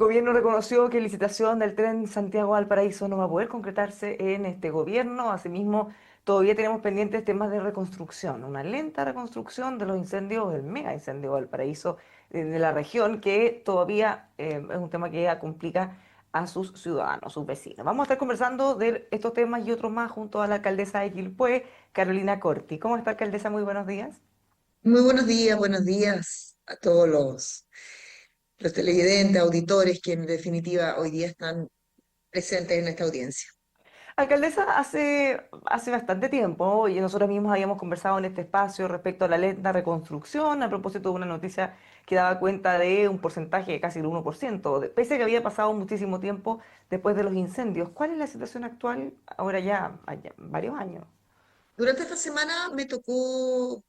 gobierno reconoció que la licitación del tren Santiago-Valparaíso no va a poder concretarse en este gobierno. Asimismo, todavía tenemos pendientes temas de reconstrucción, una lenta reconstrucción de los incendios, el mega incendio de Valparaíso de la región, que todavía es un tema que complica a sus ciudadanos, sus vecinos. Vamos a estar conversando de estos temas y otros más junto a la alcaldesa de Quilpué, Carolina Corti. ¿Cómo está, alcaldesa? Muy buenos días. Muy buenos días a todos los televidentes, auditores, que en definitiva hoy día están presentes en esta audiencia. Alcaldesa, hace bastante tiempo y nosotros mismos habíamos conversado en este espacio respecto a la lenta reconstrucción, a propósito de una noticia que daba cuenta de un porcentaje de casi el 1%, pese a que había pasado muchísimo tiempo después de los incendios. ¿Cuál es la situación actual ahora ya, varios años? Durante esta semana me tocó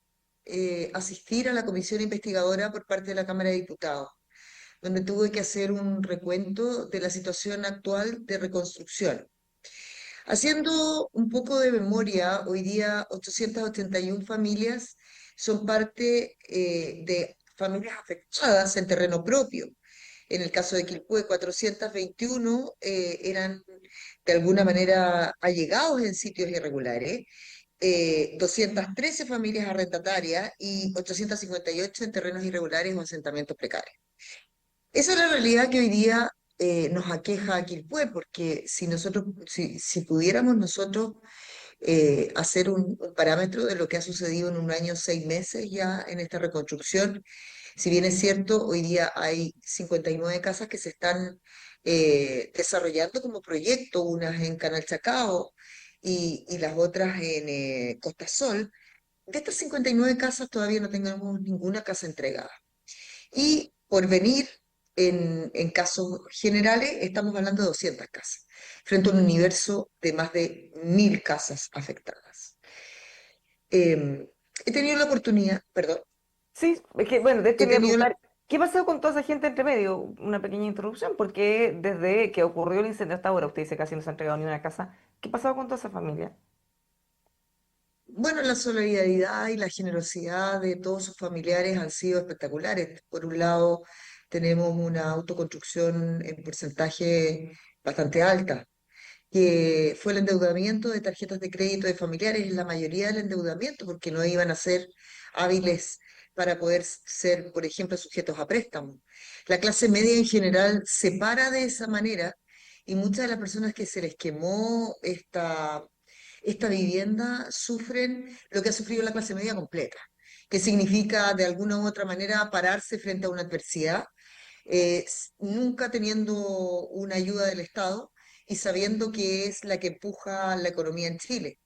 asistir a la comisión investigadora por parte de la Cámara de Diputados, donde tuve que hacer un recuento de la situación actual de reconstrucción. Haciendo un poco de memoria, hoy día 881 familias son parte de familias afectadas en terreno propio. En el caso de Quilpué, 421 eran de alguna manera allegados en sitios irregulares, 213 familias arrendatarias y 858 en terrenos irregulares o asentamientos precarios. Esa es la realidad que hoy día nos aqueja a Quilpué, porque si pudiéramos nosotros hacer un parámetro de lo que ha sucedido en un año, 6 meses ya en esta reconstrucción, si bien es cierto, hoy día hay 59 casas que se están desarrollando como proyecto, unas en Canal Chacao y las otras en Costa Sol. De estas 59 casas todavía no tenemos ninguna casa entregada. Y por venir, en casos generales, estamos hablando de 200 casas, frente a un universo de más de 1.000 casas afectadas. He tenido la oportunidad, perdón, Sí, es que, bueno, de hecho he le iba a tenido la, preguntar, ¿qué pasó con toda esa gente entre medio? Una pequeña introducción, porque desde que ocurrió el incendio hasta ahora, usted dice casi no se ha entregado ni una casa. ¿Qué pasó con toda esa familia? bueno, la solidaridad y la generosidad de todos sus familiares han sido espectaculares. Por un lado, tenemos una autoconstrucción en porcentaje bastante alta, que fue el endeudamiento de tarjetas de crédito de familiares, la mayoría del endeudamiento, porque no iban a ser hábiles para poder ser, por ejemplo, sujetos a préstamos. La clase media en general se para de esa manera y muchas de las personas que se les quemó esta vivienda sufren lo que ha sufrido la clase media completa, que significa de alguna u otra manera pararse frente a una adversidad, nunca teniendo una ayuda del Estado y sabiendo que es la que empuja la economía en Chile.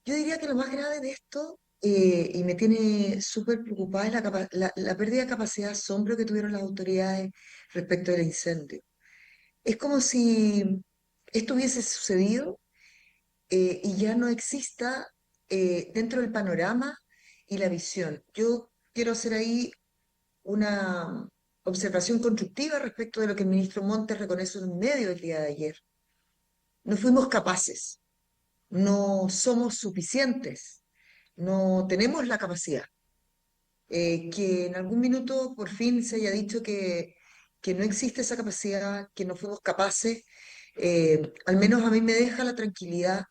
Yo diría que lo más grave de esto, y me tiene súper preocupada, es la pérdida de capacidad de asombro que tuvieron las autoridades respecto del incendio. Es como si esto hubiese sucedido y ya no exista dentro del panorama y la visión. Yo quiero hacer ahí una observación constructiva respecto de lo que el ministro Montes reconoce en un medio el día de ayer. No fuimos capaces, no somos suficientes, no tenemos la capacidad. Que en algún minuto por fin se haya dicho que no existe esa capacidad, que no fuimos capaces, al menos a mí me deja la tranquilidad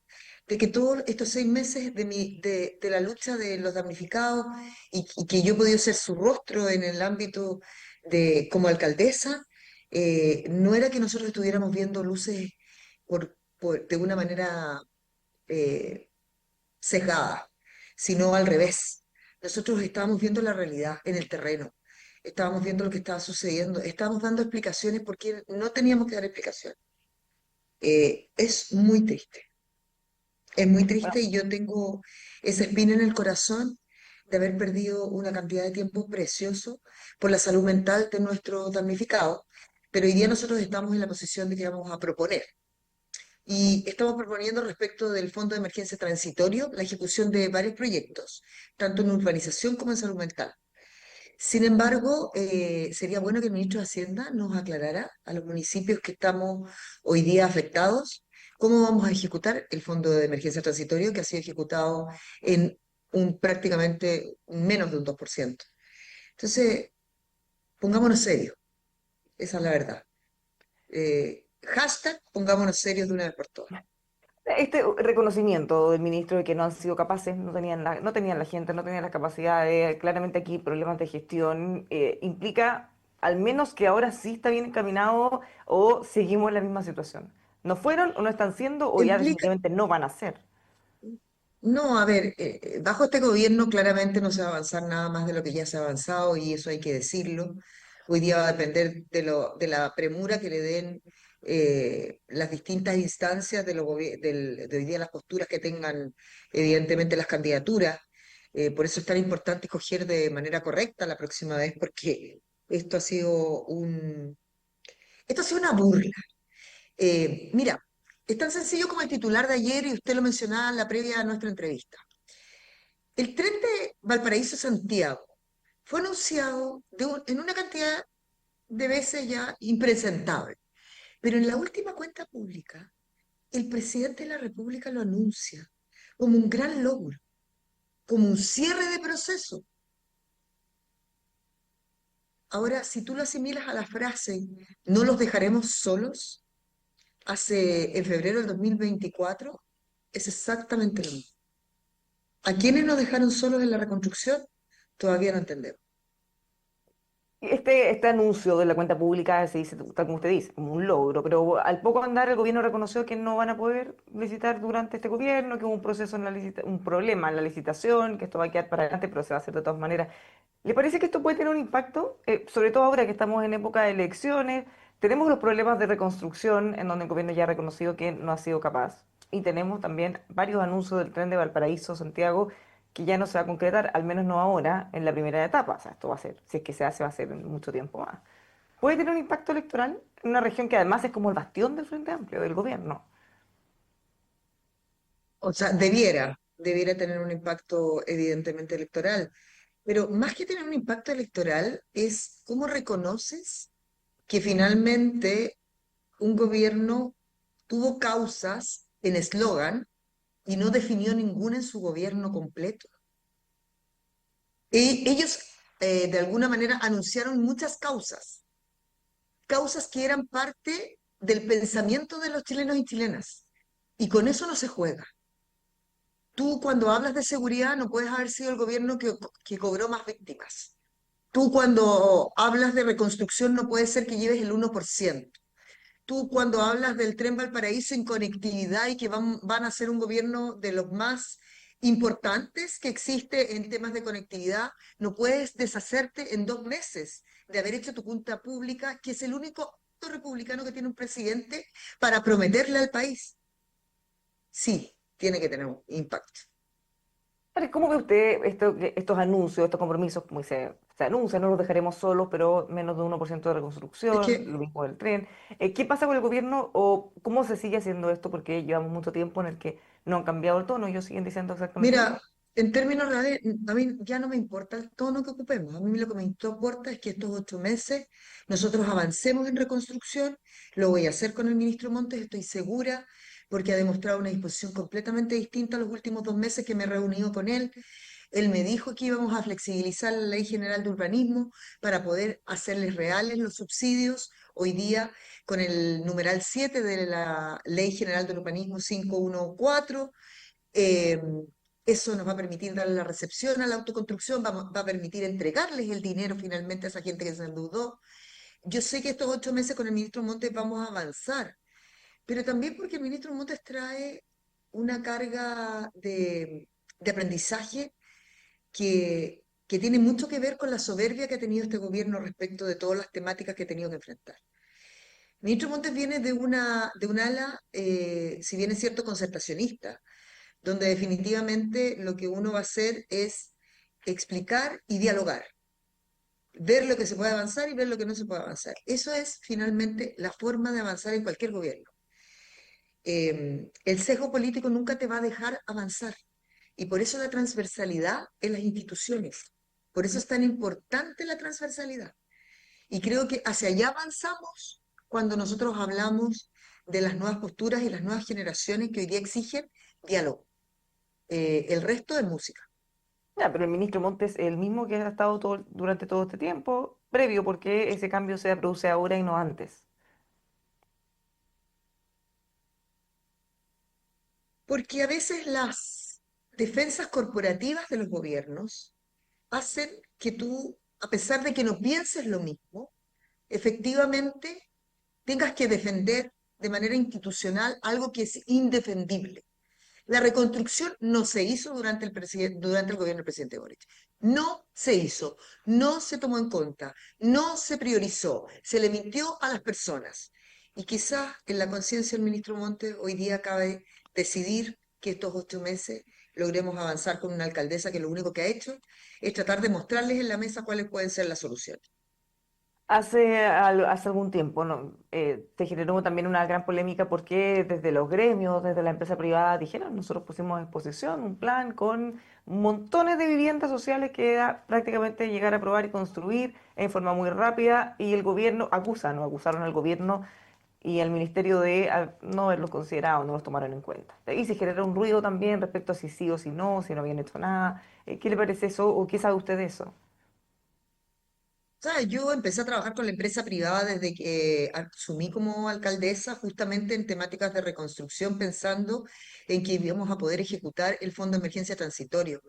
de que todos estos 6 meses de la lucha de los damnificados y que yo he podido ser su rostro en el ámbito de como alcaldesa, no era que nosotros estuviéramos viendo luces de una manera eh, sesgada, sino al revés. Nosotros estábamos viendo la realidad en el terreno, estábamos viendo lo que estaba sucediendo, estábamos dando explicaciones porque no teníamos que dar explicaciones. Es muy triste y yo tengo esa espina en el corazón de haber perdido una cantidad de tiempo precioso por la salud mental de nuestros damnificados, pero hoy día nosotros estamos en la posición de que vamos a proponer. Y estamos proponiendo respecto del Fondo de Emergencia Transitorio la ejecución de varios proyectos, tanto en urbanización como en salud mental. Sin embargo, sería bueno que el ministro de Hacienda nos aclarara a los municipios que estamos hoy día afectados cómo vamos a ejecutar el Fondo de Emergencia Transitorio que ha sido ejecutado en prácticamente menos de un 2%. Entonces, pongámonos serios. esa es la verdad. Hashtag, pongámonos serios de una vez por todas. Este reconocimiento del ministro de que no han sido capaces, no tenían la gente, no tenían las capacidades, claramente aquí problemas de gestión, implica al menos que ahora sí está bien encaminado o seguimos en la misma situación. ¿No fueron o no están siendo o ya Implica, definitivamente no van a ser? no, a ver, bajo este gobierno claramente no se va a avanzar nada más de lo que ya se ha avanzado y eso hay que decirlo. Hoy día va a depender de la premura que le den las distintas instancias de hoy día, las posturas que tengan evidentemente las candidaturas. Por eso es tan importante escoger de manera correcta la próxima vez, porque esto ha sido esto ha sido una burla. Mira, es tan sencillo como el titular de ayer y usted lo mencionaba en la previa a nuestra entrevista. El tren de Valparaíso a Santiago fue anunciado en una cantidad de veces ya impresentable, pero en la última cuenta pública, el presidente de la República lo anuncia como un gran logro, como un cierre de proceso. Ahora, si tú lo asimilas a la frase, no los dejaremos solos, en febrero del 2024, es exactamente lo mismo. ¿A quiénes nos dejaron solos en la reconstrucción? Todavía no entendemos. Este anuncio de la cuenta pública se dice, tal como usted dice, como un logro, pero al poco andar el gobierno reconoció que no van a poder licitar durante este gobierno, que hubo un proceso en un problema en la licitación, que esto va a quedar para adelante, pero se va a hacer de todas maneras. ¿Le parece que esto puede tener un impacto? Sobre todo ahora que estamos en época de elecciones, tenemos los problemas de reconstrucción en donde el gobierno ya ha reconocido que no ha sido capaz. Y tenemos también varios anuncios del tren de Valparaíso, Santiago, que ya no se va a concretar, al menos no ahora, en la primera etapa. O sea, esto va a ser, si es que se hace, va a ser en mucho tiempo más. ¿Puede tener un impacto electoral en una región que además es como el bastión del Frente Amplio, del gobierno? O sea, debiera tener un impacto evidentemente electoral, pero más que tener un impacto electoral es cómo reconoces que finalmente un gobierno tuvo causas en eslogan y no definió ninguna en su gobierno completo. Ellos, de alguna manera, anunciaron muchas causas, causas que eran parte del pensamiento de los chilenos y chilenas, y con eso no se juega. Tú cuando hablas de seguridad no puedes haber sido el gobierno que cobró más víctimas. Tú cuando hablas de reconstrucción no puede ser que lleves el 1%. Tú cuando hablas del Tren Valparaíso en conectividad y que van a ser un gobierno de los más importantes que existe en temas de conectividad, no puedes deshacerte en 2 meses de haber hecho tu cuenta pública, que es el único acto republicano que tiene un presidente para prometerle al país. Sí, tiene que tener un impacto. Pero ¿cómo ve usted estos anuncios, estos compromisos, como se anuncian, no los dejaremos solos, pero menos de 1% de Es reconstrucción, lo que mismo del tren? ¿Qué pasa con el gobierno o cómo se sigue haciendo esto? Porque llevamos mucho tiempo en el que no han cambiado el tono, ellos siguen diciendo exactamente lo Mira, mismo. en términos reales, a mí ya no me importa el tono que ocupemos. A mí lo que me importa es que estos 8 meses nosotros avancemos en reconstrucción. Lo voy a hacer con el ministro Montes, estoy segura, porque ha demostrado una disposición completamente distinta a los últimos 2 meses que me he reunido con él. Él me dijo que íbamos a flexibilizar la Ley General de Urbanismo para poder hacerles reales los subsidios. Hoy día, con el numeral 7 de la Ley General de Urbanismo 514. Eh, Eso nos va a permitir darle la recepción a la autoconstrucción, va a permitir entregarles el dinero finalmente a esa gente que se endeudó. Yo sé que estos 8 meses con el ministro Montes vamos a avanzar, pero también porque el ministro Montes trae una carga de aprendizaje que tiene mucho que ver con la soberbia que ha tenido este gobierno respecto de todas las temáticas que ha tenido que enfrentar. El ministro Montes viene de un ala, si bien es cierto, concertacionista, donde definitivamente lo que uno va a hacer es explicar y dialogar, ver lo que se puede avanzar y ver lo que no se puede avanzar. Eso es finalmente la forma de avanzar en cualquier gobierno. El sesgo político nunca te va a dejar avanzar y por eso la transversalidad en las instituciones, por eso es tan importante la transversalidad. Y creo que hacia allá avanzamos cuando nosotros hablamos de las nuevas posturas y las nuevas generaciones que hoy día exigen diálogo. El resto es música. Ya, pero el ministro Montes es el mismo que ha estado durante todo este tiempo. previo, ¿por qué ese cambio se produce ahora y no antes? Porque a veces las defensas corporativas de los gobiernos hacen que tú, a pesar de que no pienses lo mismo, efectivamente tengas que defender de manera institucional algo que es indefendible. La reconstrucción no se hizo durante el gobierno del presidente Boric. No se hizo, no se tomó en cuenta, no se priorizó, se le mintió a las personas. Y quizás en la conciencia del ministro Montes hoy día cabe decidir que estos 8 meses logremos avanzar con una alcaldesa que lo único que ha hecho es tratar de mostrarles en la mesa cuáles pueden ser las soluciones. Hace algún tiempo, ¿no? Se generó también una gran polémica porque desde los gremios, desde la empresa privada, dijeron, nosotros pusimos a disposición un plan con montones de viviendas sociales que era prácticamente llegar a aprobar y construir en forma muy rápida y el gobierno acusaron al gobierno y al ministerio de no haberlos considerado, no los tomaron en cuenta. Y se generó un ruido también respecto a si sí o si no habían hecho nada. ¿Qué le parece eso o qué sabe usted de eso? ¿Sabes? Yo empecé a trabajar con la empresa privada desde que asumí como alcaldesa, justamente en temáticas de reconstrucción, pensando en que íbamos a poder ejecutar el Fondo de Emergencia Transitorio.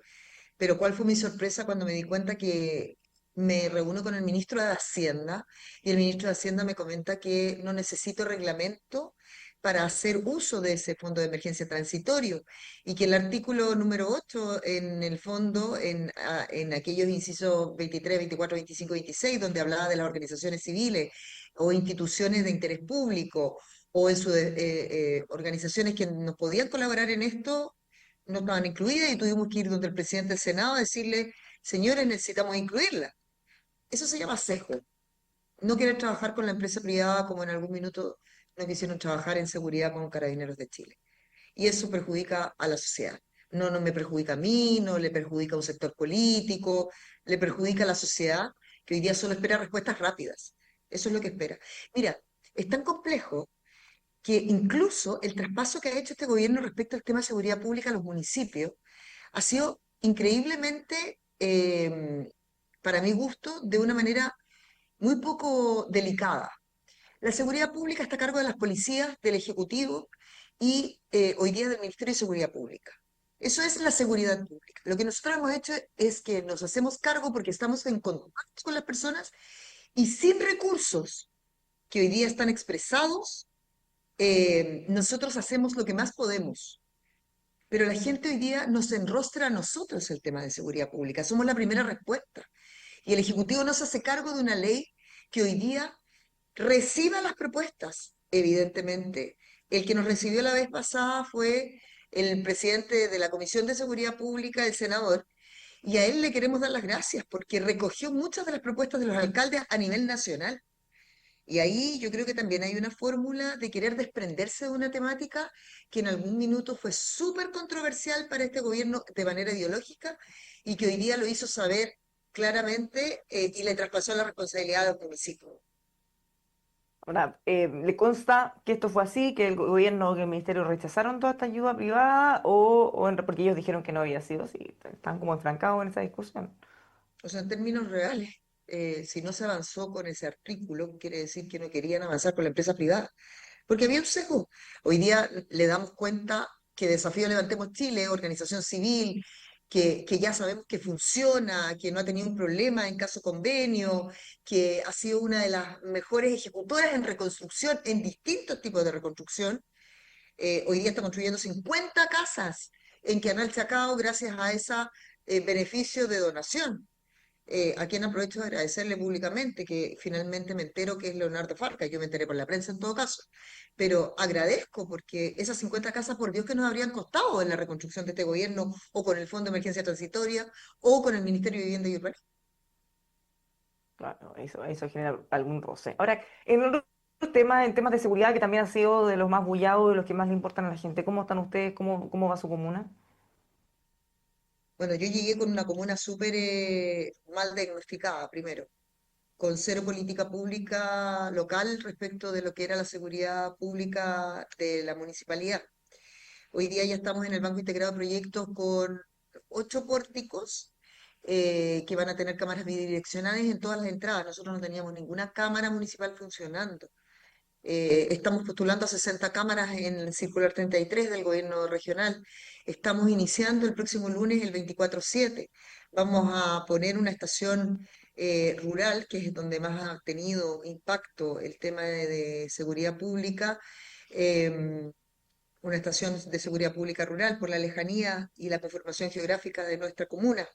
Pero ¿cuál fue mi sorpresa cuando me di cuenta que me reúno con el ministro de Hacienda y el ministro de Hacienda me comenta que no necesito reglamento para hacer uso de ese fondo de emergencia transitorio y que el artículo número 8 en el fondo, en aquellos incisos 23, 24, 25, 26, donde hablaba de las organizaciones civiles o instituciones de interés público o en sus organizaciones que nos podían colaborar en esto, no estaban incluidas y tuvimos que ir donde el presidente del Senado a decirle, señores, necesitamos incluirla. Eso se llama sesgo. No querer trabajar con la empresa privada como en algún minuto no quisieron trabajar en seguridad con Carabineros de Chile. Y eso perjudica a la sociedad. No, no me perjudica a mí, no le perjudica a un sector político, le perjudica a la sociedad que hoy día solo espera respuestas rápidas. Eso es lo que espera. Mira, es tan complejo que incluso el traspaso que ha hecho este gobierno respecto al tema de seguridad pública a los municipios ha sido increíblemente, para mi gusto, de una manera muy poco delicada. La seguridad pública está a cargo de las policías, del Ejecutivo y hoy día del Ministerio de Seguridad Pública. Eso es la seguridad pública. Lo que nosotros hemos hecho es que nos hacemos cargo porque estamos en contacto con las personas y sin recursos que hoy día están expresados, nosotros hacemos lo que más podemos. Pero la gente hoy día nos enrostra a nosotros el tema de seguridad pública. Somos la primera respuesta. Y el Ejecutivo no se hace cargo de una ley que hoy día reciba las propuestas. Evidentemente, el que nos recibió la vez pasada fue el presidente de la Comisión de Seguridad Pública, el senador, y a él le queremos dar las gracias porque recogió muchas de las propuestas de los alcaldes a nivel nacional. Y ahí yo creo que también hay una fórmula de querer desprenderse de una temática que en algún minuto fue súper controversial para este gobierno de manera ideológica y que hoy día lo hizo saber claramente, y le traspasó la responsabilidad al municipio. Ahora, ¿le consta que esto fue así, que el gobierno, que el ministerio rechazaron toda esta ayuda privada porque ellos dijeron que no había sido así? Están como enfrancados en esa discusión. O sea, en términos reales, si no se avanzó con ese artículo, quiere decir que no querían avanzar con la empresa privada, porque había un sesgo. Hoy día le damos cuenta que Desafío Levantemos Chile, organización civil, que ya sabemos que funciona, que no ha tenido un problema en caso convenio, que ha sido una de las mejores ejecutoras en reconstrucción, en distintos tipos de reconstrucción. Hoy día está construyendo 50 casas en Canal Chacao gracias a ese beneficio de donación, a quien aprovecho de agradecerle públicamente, que finalmente me entero que es Leonardo Farca, yo me enteré por la prensa en todo caso, pero agradezco porque esas 50 casas, por Dios que nos habrían costado en la reconstrucción de este gobierno, o con el Fondo de Emergencia Transitoria, o con el Ministerio de Vivienda y Urbanismo. Claro, eso genera algún roce. Ahora, en otros temas, en temas de seguridad, que también han sido de los más bullados, de los que más le importan a la gente, ¿cómo están ustedes? ¿Cómo va su comuna? Bueno, yo llegué con una comuna súper mal diagnosticada, primero, con cero política pública local respecto de lo que era la seguridad pública de la municipalidad. Hoy día ya estamos en el Banco Integrado de Proyectos con 8 pórticos que van a tener cámaras bidireccionales en todas las entradas. Nosotros no teníamos ninguna cámara municipal funcionando. Estamos postulando a 60 cámaras en el circular 33 del gobierno regional. Estamos iniciando el próximo lunes el 24/7. Vamos a poner una estación rural, que es donde más ha tenido impacto el tema de seguridad pública, una estación de seguridad pública rural por la lejanía y la conformación geográfica de nuestra comuna.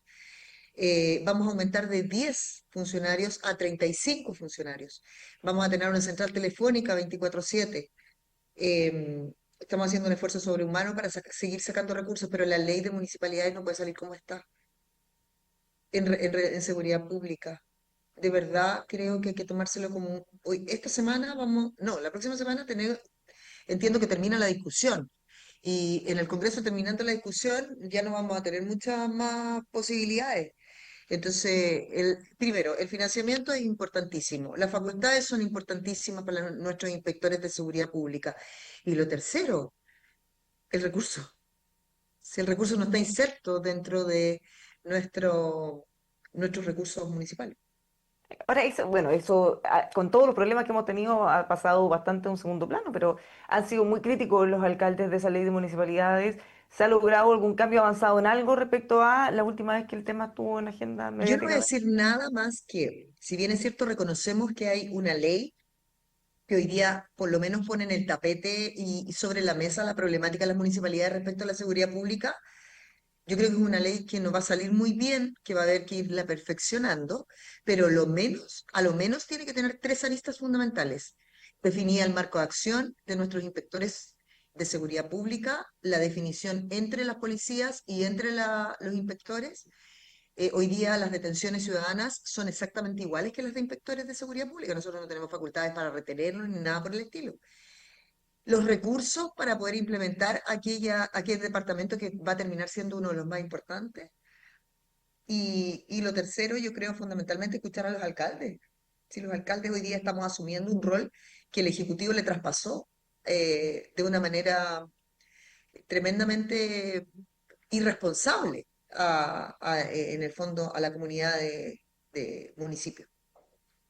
Vamos a aumentar de 10 funcionarios a 35 funcionarios. Vamos a tener una central telefónica 24/7. Estamos haciendo un esfuerzo sobrehumano para seguir sacando recursos, pero la ley de municipalidades no puede salir como está en seguridad pública. De verdad creo que hay que tomárselo como hoy. Esta semana vamos, no, la próxima semana entiendo que termina la discusión. Y en el Congreso, terminando la discusión, ya no vamos a tener muchas más posibilidades. Entonces, primero, el financiamiento es importantísimo. Las facultades son importantísimas para nuestros inspectores de seguridad pública. Y lo tercero, el recurso. Si el recurso no está inserto dentro de nuestros recursos municipales. Ahora, eso, bueno, eso con todos los problemas que hemos tenido ha pasado bastante a un segundo plano, pero han sido muy críticos los alcaldes de esa ley de municipalidades. ¿Se ha logrado algún cambio avanzado en algo respecto a la última vez que el tema estuvo en la agenda Yo no voy a mediática? decir nada más que, si bien es cierto, reconocemos que hay una ley que hoy día por lo menos pone en el tapete y sobre la mesa la problemática de las municipalidades respecto a la seguridad pública. Yo creo que es una ley que nos va a salir muy bien, que va a haber que irla perfeccionando, pero a lo menos tiene que tener tres aristas fundamentales. Definida el marco de acción de nuestros inspectores de seguridad pública, la definición entre las policías y entre los inspectores. Hoy día las detenciones ciudadanas son exactamente iguales que las de inspectores de seguridad pública. Nosotros no tenemos facultades para retenerlos ni nada por el estilo. Los recursos para poder implementar aquel departamento que va a terminar siendo uno de los más importantes. Y lo tercero, yo creo fundamentalmente escuchar a los alcaldes. Si los alcaldes hoy día estamos asumiendo un rol que el Ejecutivo le traspasó de una manera tremendamente irresponsable en el fondo a la comunidad de municipios.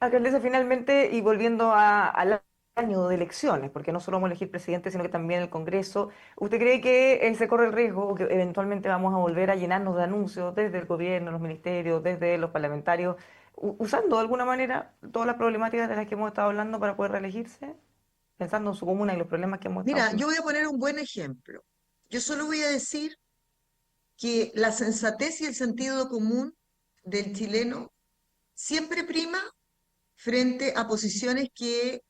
Alcaldesa, finalmente, y volviendo al año de elecciones, porque no solo vamos a elegir presidente, sino que también el Congreso, ¿usted cree que se corre el riesgo o que eventualmente vamos a volver a llenarnos de anuncios desde el gobierno, los ministerios, desde los parlamentarios, usando de alguna manera todas las problemáticas de las que hemos estado hablando para poder reelegirse, pensando en su comuna y los problemas que hemos estado Mira, yo teniendo? voy a poner un buen ejemplo. Yo solo voy a decir que la sensatez y el sentido común del chileno siempre prima frente a posiciones que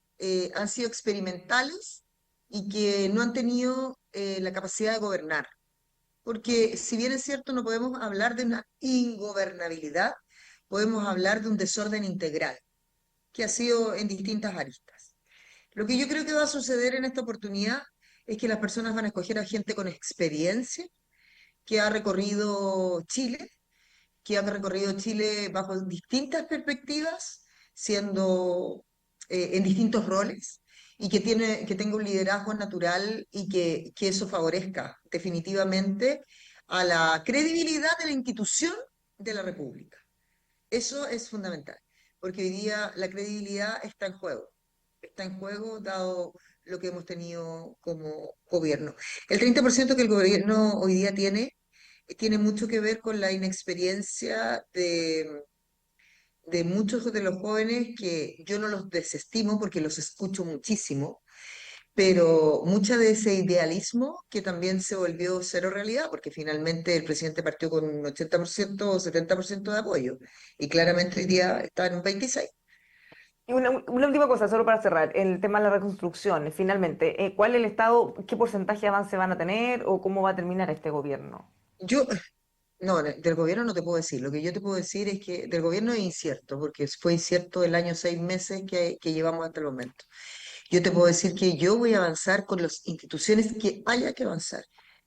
han sido experimentales y que no han tenido la capacidad de gobernar. Porque si bien es cierto, no podemos hablar de una ingobernabilidad, podemos hablar de un desorden integral que ha sido en distintas aristas. Lo que yo creo que va a suceder en esta oportunidad es que las personas van a escoger a gente con experiencia, que ha recorrido Chile, bajo distintas perspectivas, siendo en distintos roles, y que tenga un liderazgo natural y que eso favorezca definitivamente a la credibilidad de la institución de la República. Eso es fundamental, porque hoy día la credibilidad está en juego dado lo que hemos tenido como gobierno. El 30% que el gobierno hoy día tiene mucho que ver con la inexperiencia de muchos de los jóvenes que yo no los desestimo porque los escucho muchísimo, pero mucha de ese idealismo que también se volvió cero realidad, porque finalmente el presidente partió con un 80% o 70% de apoyo y claramente hoy día está en un 26%. Y una última cosa, solo para cerrar, el tema de la reconstrucción, finalmente, ¿cuál es el estado, qué porcentaje de avance van a tener o cómo va a terminar este gobierno? Yo, no, del gobierno no te puedo decir. Lo que yo te puedo decir es que del gobierno es incierto, porque fue incierto el año 6 meses que llevamos hasta el momento. Yo te puedo decir que yo voy a avanzar con las instituciones que haya que avanzar.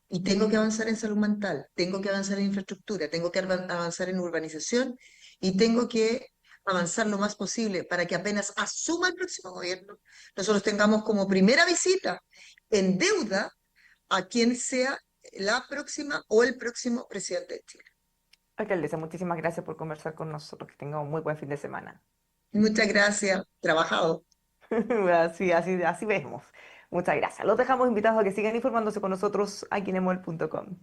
Y tengo que avanzar en salud mental, tengo que avanzar en infraestructura, tengo que avanzar en urbanización y tengo que avanzar lo más posible para que apenas asuma el próximo gobierno, nosotros tengamos como primera visita en deuda a quien sea la próxima o el próximo presidente de Chile. Alcaldesa, muchísimas gracias por conversar con nosotros. Que tenga un muy buen fin de semana. Muchas gracias, trabajado. Así vemos. Muchas gracias. Los dejamos invitados a que sigan informándose con nosotros aquí en emol.com.